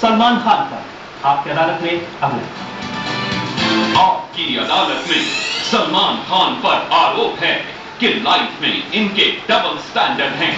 सलमान खान पर आपकी अदालत में अगला। आपकी अदालत में सलमान खान पर आरोप है कि लाइफ में इनके डबल स्टैंडर्ड हैं।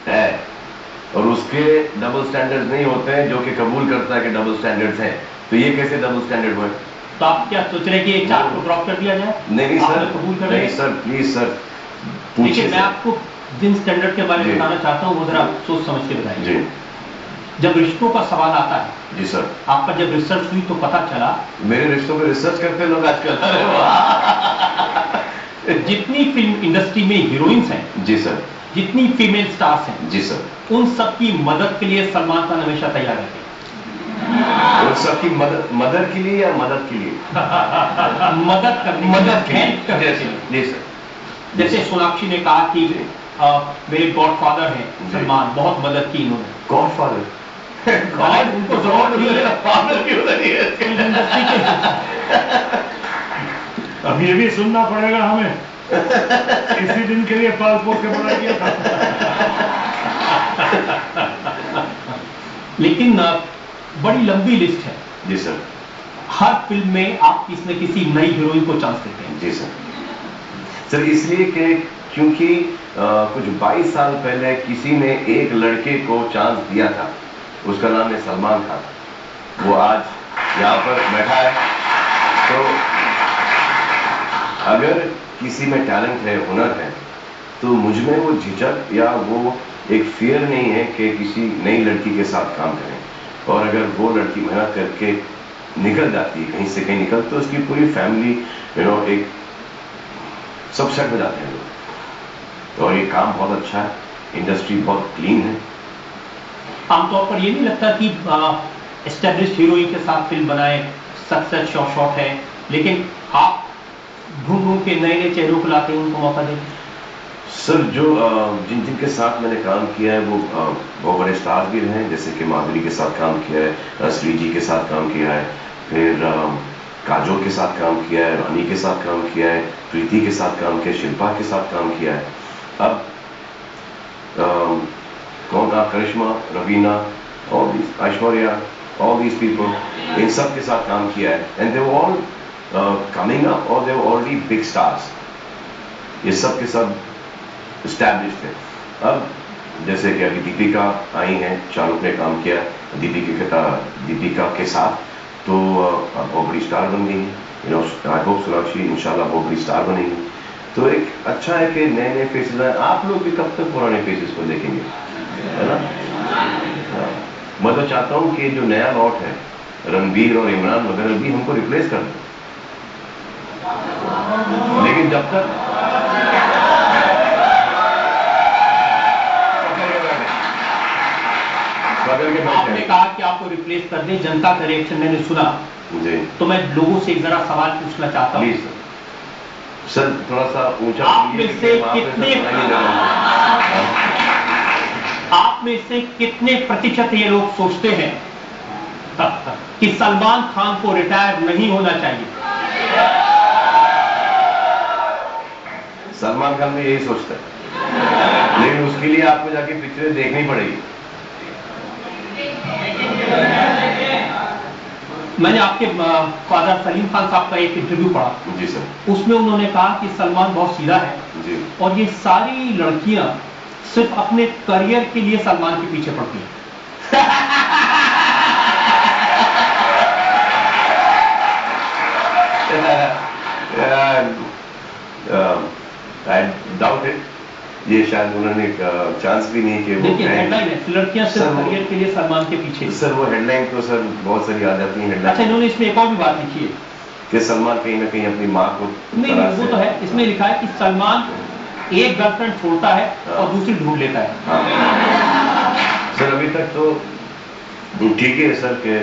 है और उसके डबल स्टैंडर्ड्स नहीं होते हैं जो कि कबूल करता है कि डबल स्टैंडर्ड्स हैं। तो ये कैसे डबल स्टैंडर्ड हुए? तो आप क्या सोच रहे हैं कि ये चार्ट को ड्रॉप कर दिया जाए? नहीं सर, कबूल कर रहे हैं? नहीं सर, प्लीज सर देखिए, मैं आपको जिन स्टैंडर्ड के बारे में बताना चाहता हूँ वो जरा सोच समझ के बताइए। जी। जब रिश्तों का सवाल आता है, जी सर, आपका जब रिसर्च हुई तो पता चला, मेरे रिश्तों पे रिसर्च करते लोग आजकल। जितनी फिल्म इंडस्ट्री में हीरोइंस हैं, जी सर, जितनी फीमेल स्टार्स हैं, जी सर, उन सबकी मदद के लिए सलमान खान हमेशा तैयार रहते हैं। उन सबकी मदद के लिए या मदद के लिए? मदद करने, मदद के हेल्प करने के लिए। जी सर। जैसे सोनाक्षी ने कहा कि मेरे गॉडफादर हैं सलमान, बहुत मदद की इन्होंने। गॉडफादर? उनको जरूरत नहीं है, फादर क्यों नहीं है? इंडस्ट्री के। अब ये भी सुनना पड़ेगा हमें, इसी दिन के लिए पासपोर्ट के बना किया था। लेकिन बड़ी लंबी लिस्ट है। जी सर। हर फिल्म में आप किसी न किसी नई हीरोइन को चांस देते हैं। जी सर। सर इसलिए कि क्योंकि कुछ 22 साल पहले किसी ने एक लड़के को चांस दिया था, उसका नाम है सलमान खान। वो आज यहाँ पर बैठा है। तो अगर किसी में टैलेंट है, हुनर है, तो मुझ में वो झिझक या वो एक फियर नहीं है कि किसी नई लड़की के साथ काम करें। और अगर वो लड़की मेहनत करके निकल जाती है, कहीं से कहीं निकल, तो उसकी पूरी फैमिली एक सब सेट हो जाते हैं लोग। और ये काम बहुत अच्छा है, इंडस्ट्री बहुत क्लीन है। आमतौर पर ये नहीं लगता कि एस्टेब्लिश्ड हीरोइन के साथ फिल्म बनाए, सक्सेस शॉट है, लेकिन आप ढूंढ ढूंढ के नए नए चेहरों को लाते हैं, उनको मौका देते? सर जो जिनके साथ मैंने काम किया है वो बहुत बड़े स्टार भी रहे हैं, जैसे कि माधुरी के साथ काम किया है, श्रीजी के साथ काम किया है, फिर काजोल के साथ काम किया है, रानी के साथ काम किया है, प्रीति के साथ काम किया है, शिल्पा के साथ काम किया है। अब कौन था, Karisma, Raveena, Aishwarya, all these people, इन सब के साथ काम किया है। And they were all coming up और they were already big stars. ये सब के सब एस्टैब्लिश्ड है। अब जैसे कि अभी दीपिका आई हैं, शाहरुख ने काम किया दीपिका के साथ, तो अब बहुत बड़ी स्टार बन गई है। आई होप सोनाक्षी इंशाल्लाह बहुत बड़ी स्टार बनेगी। तो एक अच्छा है कि नए नए फेसेस आए। आप लोग भी कब तक पुराने फेसेस को देखेंगे, है ना? मैं तो चाहता हूँ कि जो नया लॉट है, रणबीर और इमरान वगैरह भी हमको रिप्लेस कर दो। लेकिन जब तक आपने कहा कि आपको रिप्लेस कर दे, जनता का रिएक्शन मैंने सुना जी, तो मैं लोगों से एक जरा सवाल पूछना चाहता हूँ। सर थोड़ा सा ऊंचा। आप में से कितने प्रतिशत ये लोग सोचते हैं कि सलमान खान को रिटायर नहीं होना चाहिए? सलमान खान भी यही सोचता है, लेकिन उसके लिए आपको जाके पिक्चरें देखनी पड़ेगी। मैंने आपके फादर सलीम खान साहब का एक इंटरव्यू पढ़ा। जी सर। उसमें उन्होंने कहा कि सलमान बहुत सीधा है जी, और ये सारी लड़कियां सिर्फ अपने करियर के लिए सलमान के पीछे पड़ती हैं। I doubt it. ये शायद उन्होंने चांस भी नहीं कि वो हेडलाइन है, लड़कियां सिर्फ करियर के लिए सलमान के पीछे। सर वो हेडलाइन तो सर बहुत सारी आ जाती है हेडलाइन। अच्छा, इन्होंने इसमें एक और भी बात लिखी है कि सलमान कहीं ना कहीं अपनी माँ को नहीं, वो तो है, इसमें लिखा है कि सलमान एक गर्लफ्रेंड छोड़ता है और दूसरी ढूंढ लेता है। सर अभी तक तो ठीक है सर, के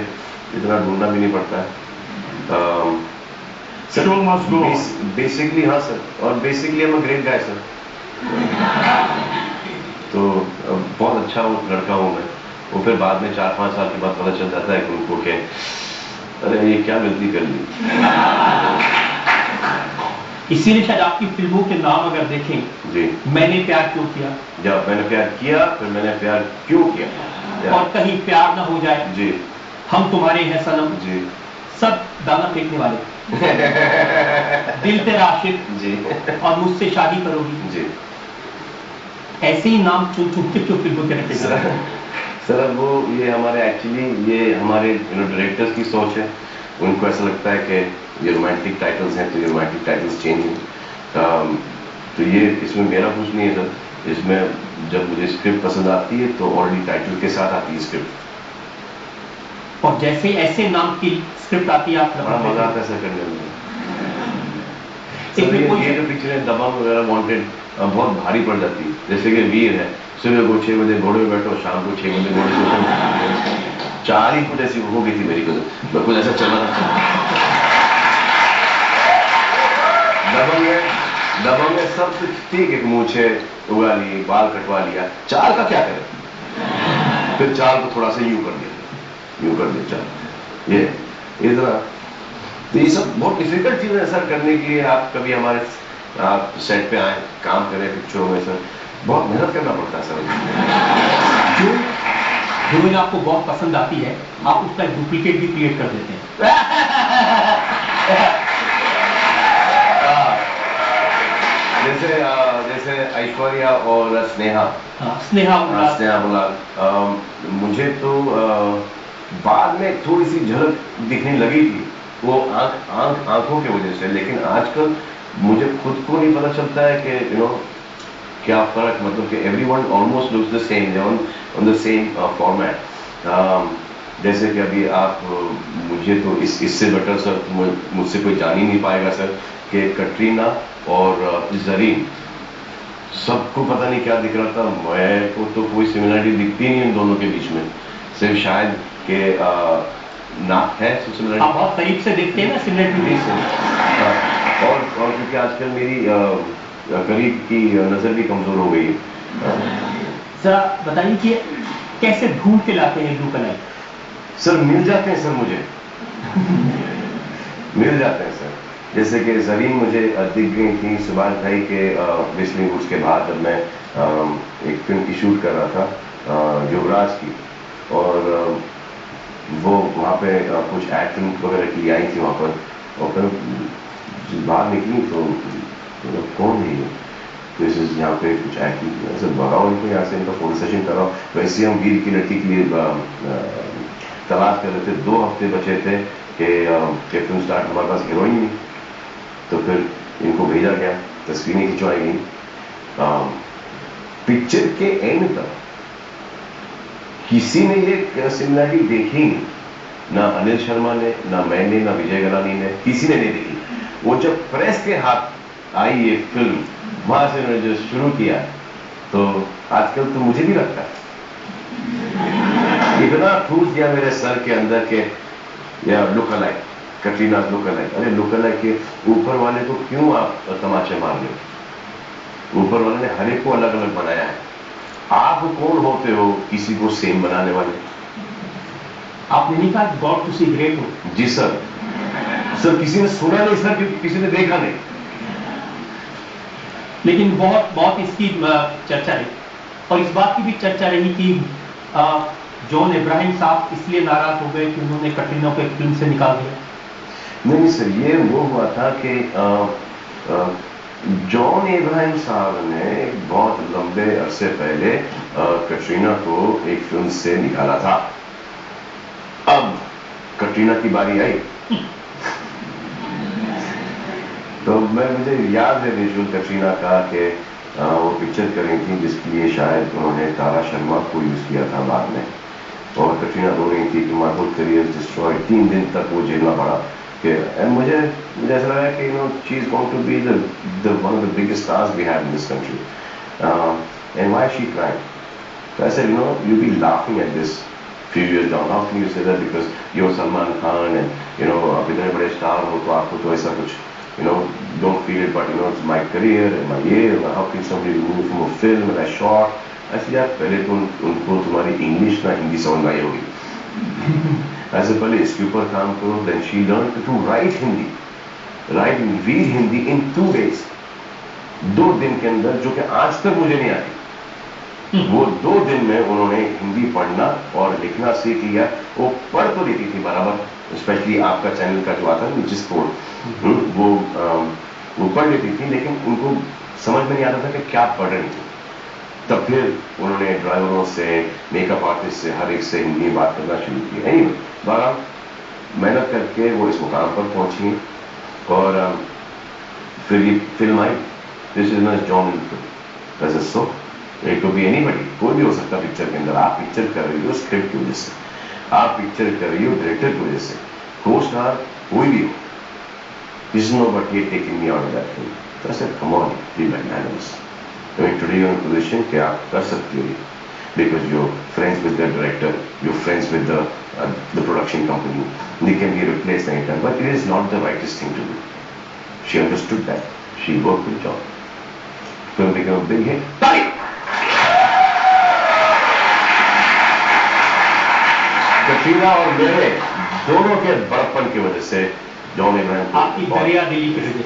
इतना ढूंढना भी नहीं पड़ता है। बेसिकली हाँ सर, और basically I'm a great guy sir. तो बहुत अच्छा वो लड़का हूँ मैं। वो फिर बाद में 4-5 साल के बाद पता चल जाता है कि उनको कि अरे ये क्या गलती कर ली। इसीलिए शायद आपकी फिल्मों के नाम अगर देखें, जी, मैंने प्यार क्यों किया, जब मैंने प्यार किया, फिर मैंने प्यार क्यों किया, और कहीं प्यार ना हो जाए, जी, हम तुम्हारे हैं सनम, जी, सब दाना फेंकने वाले, दिल तेरा आशिक, जी, और मुझसे शादी करोगी, जी। ऐसे ही नाम चुन चुन के क्यों फिल्मों के रखे जाते हैं? सर वो ये हमारे एक्चुअली ये हमारे डायरेक्टर्स की सोच है। उनको ऐसा लगता है कि ये रोमांटिक टाइटल्स हैं तो ये रोमांटिक टाइटल्स चेंज हैं। तो ये इसमें मेरा कुछ नहीं है सर। इसमें जब मुझे स्क्रिप्ट पसंद आती है तो ऑलरेडी टाइटल के साथ आती है स्क्रिप्ट, और जैसे ही ऐसे नाम की स्क्रिप्ट आती है आप बड़ा मजा आता है सर करने में। सर ये जो पिक्चर है दबंग वगैरह वांटेड बहुत भारी पड़ जाती है। जैसे कि वीर है, सुबह को 6 बजे घोड़े में बैठो, शाम को 6 बजे घोड़े से उठो। 4 ही फुट ऐसी हो गई थी मेरी को, मैं कुछ ऐसा चला था। दबंग में सब कुछ ठीक है, मूछे उगा ली, बाल कटवा लिया, चाल का क्या करे, फिर चाल को थोड़ा सा यूं कर दिया चाल, ये इतना। तो ये सब बहुत डिफिकल्ट चीज है सर करने के लिए। आप कभी हमारे आप सेट पे आए, काम करें पिक्चरों में सर, बहुत मेहनत करना पड़ता है सर। जो हीरोइन आपको बहुत पसंद आती है, आप उसका डुप्लीकेट भी क्रिएट कर देते हैं। जैसे ऐश्वर्या और स्नेहा, स्नेहा बुलाल, मुझे तो बाद में थोड़ी सी झलक दिखने लगी थी वो आंखों की वजह से, लेकिन आजकल मुझे खुद को नहीं पता चलता है कि क्या फर्क, मतलब कि everyone almost looks the same on the same format. जैसे कि अभी आप मुझे तो इससे बेटर सर मुझसे कोई जान ही नहीं पाएगा सर कि कटरीना और जरीन, सबको पता नहीं क्या दिख रहा था, मैं को तो कोई सिमिलरिटी दिखती नहीं इन दोनों के बीच में, सिर्फ शायद के नाक है सिमिलरिटी। आप बहुत करीब से देखते हैं ना सिमिलरिटी से। और क्योंकि आजकल मेरी करीब की नजर भी कमजोर हो गई है। जरा बताइए कि कैसे ढूंढ के लाते हैं लुक अलाइक? सर मिल जाते हैं सर, मुझे मिल जाते हैं सर। जैसे कि जरीन मुझे दिख गई थी सुभाष भाई के विस्लिंग वुड्स के बाद, जब मैं एक फिल्म की शूट कर रहा था युवराज की, और वो वहाँ पे कुछ एक्टिंग वगैरह की आई थी वहाँ पर, और फिर बाहर निकली तो कौन है ये, तो इस यहाँ पे कुछ एक्टिंग ऐसे भगाओ इनको यहाँ से, इनका फोटो सेशन कराओ। वैसे हम वीर की लड़की के लिए तलाश कर रहे थे, 2 हफ्ते बचे थे कि फिल्म स्टार्ट, हमारे पास हीरोइन नहीं, तो फिर इनको भेजा गया, तस्वीरें खिंचवाई गई। पिक्चर के एंड तक किसी ने ये सिमिलरिटी देखी नहीं, ना अनिल शर्मा ने, ना मैंने, ना विजय गलानी ने, किसी ने नहीं देखी। वो जब प्रेस के हाथ आई ये फिल्म, वहां से उन्होंने जो शुरू किया, तो आजकल तो मुझे भी लगता है इतना ठूस दिया मेरे सर के अंदर के या look alike, Katrina look alike. अरे लुक अलाइक के ऊपर वाले को क्यों आप तमाचे मार रहे हो? ऊपर वाले ने हर एक को अलग अलग बनाया है, आप कौन होते हो किसी को सेम बनाने वाले? आपने नहीं कहा गॉड टू सी ग्रेट हो? जी सर किसी ने सुना नहीं सर, क्योंकि किसी ने देखा नहीं। लेकिन बहुत इसकी चर्चा रही, और इस बात की भी चर्चा रही कि जॉन इब्राहिम साहब इसलिए नाराज हो गए कि उन्होंने कटरीना को एक फिल्म से निकाल दिया। नहीं सर, ये वो हुआ था कि जॉन इब्राहिम साहब ने बहुत लंबे अरसे पहले कटरीना को एक फिल्म से निकाला था। अब कटरीना की बारी आई तो मुझे याद है विजुअल कटरीना का कि वो पिक्चर कर रही थी जिसके लिए शायद उन्होंने तारा शर्मा को यूज किया था बाद में, और कटरीना रो रही थी कि माय होल करियर डिस्ट्रॉय। 3 दिन तक वो झेलना पड़ा कि मुझे ऐसा लगा कि she is going to be the one of the biggest stars we have in this country and why she cried. So I said, you'll be laughing at this few years down. How can you say that? Because you're Salman Khan and, आप इतने बड़े star हो तो आपको तो ऐसा कुछ, don't feel it, but it's my career and my year. How can somebody move from a film and I shot? I said, यार पहले तो उनको तुम्हारी इंग्लिश ना हिंदी समझ में आई होगी। ऐसे पहले इसके ऊपर काम करो। Then she learned to write Hindi right read Hindi in 2 days, 2 दिन के अंदर, जो कि आज तक मुझे नहीं आती। वो 2 दिन में उन्होंने हिंदी पढ़ना और लिखना सीख लिया। वो पढ़ तो लेती थी बराबर, स्पेशली आपका चैनल का जो आता है जिस कोड, वो पढ़ लेती थी, लेकिन उनको समझ में नहीं आता था कि क्या पढ़ रही थी। तब फिर उन्होंने ड्राइवरों से, मेकअप आर्टिस्ट से, हर एक से हिंदी में बात करना शुरू की। एनीवे, बहरहाल मेहनत करके वो इस मुकाम पर पहुंची और फिर ये film I. This is not John so it could be anybody, कोई भी हो सकता पिक्चर के अंदर। आप पिक्चर कर रही हो स्क्रिप्ट की वजह से, आप पिक्चर कर रही हो डायरेक्टर की वजह से, को स्टार कोई भी हो। दिस नो बट ये taking me out of that film. तो I said come on, be magnanimous. Today you are in position कि आप कर सकती हो, because you're friends with the director, you're friends with the production company. They can be replaced anytime, but it is not the rightest thing to do. She understood that. She worked with John. Film became a big hit. Taali! Katrina और मेरे दोनों के बड़प्पन की वजह से John Ibrahim आपकी दरिया दिली की वजह से